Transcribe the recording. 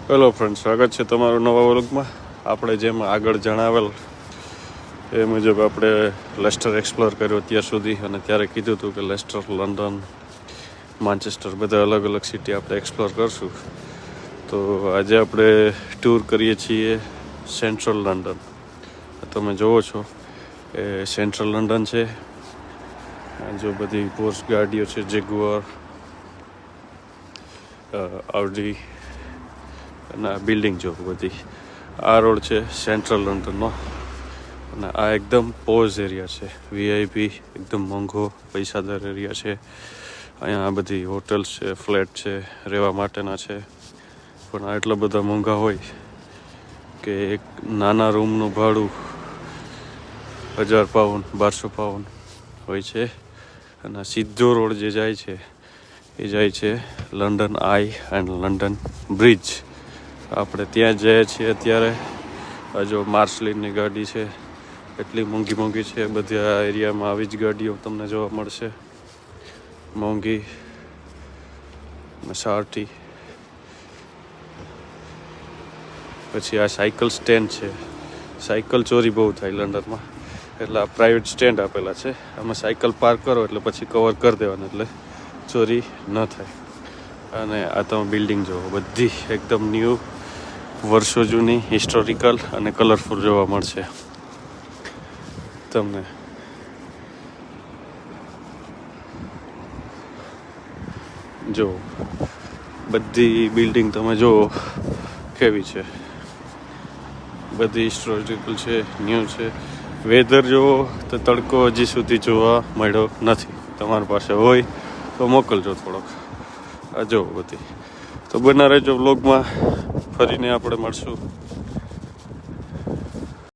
Hello friend, સ્વાગત છે તમારું નવા વ્લોગમાં. આપણે જેમ આગળ જણાવેલ એ મુજબ આપણે લેસ્ટર એક્સપ્લોર કર્યો અત્યાર સુધી, અને ત્યારે કીધું હતું કે લેસ્ટર, લંડન, માન્ચેસ્ટર બધા અલગ અલગ સિટી આપણે એક્સપ્લોર કરશું. તો આજે આપણે ટૂર કરીએ છીએ સેન્ટ્રલ લંડન. તમે જુઓ છો એ સેન્ટ્રલ લંડન છે. જો બધી પોર્સ ગાડીઓ છે, જેગુઆર, આઉડી અને આ બિલ્ડિંગ જો બધી. આ રોડ છે સેન્ટ્રલ લંડનનો, અને આ એકદમ પોઝ એરિયા છે, વીઆઈપી, એકદમ મોંઘો પૈસાદાર એરિયા છે. અહીંયા આ બધી હોટલ્સ છે, ફ્લેટ છે, રહેવા માટેના છે. પણ આ એટલા બધા મોંઘા હોય કે એક નાના રૂમનું ભાડું 1000 પાઉન્ડ, 1200 પાઉન્ડ હોય છે. અને સીધો રોડ જે જાય છે એ જાય છે London I and London bridge. આપણે ત્યાં જઈએ છીએ અત્યારે. આ જો માર્શલિનની ગાડી છે, એટલી મોંઘી મોંઘી છે. બધી આ એરિયામાં આવી જ ગાડીઓ તમને જોવા મળશે, મોંઘી. સારટી, પછી આ સાયકલ સ્ટેન્ડ છે. સાયકલ ચોરી બહુ થાય લંડનમાં, એટલે આ પ્રાઇવેટ સ્ટેન્ડ આપેલા છે. આમાં સાયકલ પાર્ક કરો એટલે પછી કવર કરી દેવાનું, એટલે ચોરી ન થાય. અને આ તમે બિલ્ડિંગ જુઓ, બધી એકદમ ન્યૂ, વર્ષો જૂની, હિસ્ટોરિકલ અને કલરફુલ જોવા મળશે તમને. જો બધી બિલ્ડિંગ તમે જુઓ કેવી છે, બધી હિસ્ટોરિકલ છે, ન્યૂ છે. વેધર જુઓ તો તડકો હજી સુધી જોવા મળ્યો નથી. તમારી પાસે હોય તો મોકલજો થોડોક. આ જુઓ બધી. તો બના રહેજો વ્લોગમાં, ફરીને આપણે મળશું.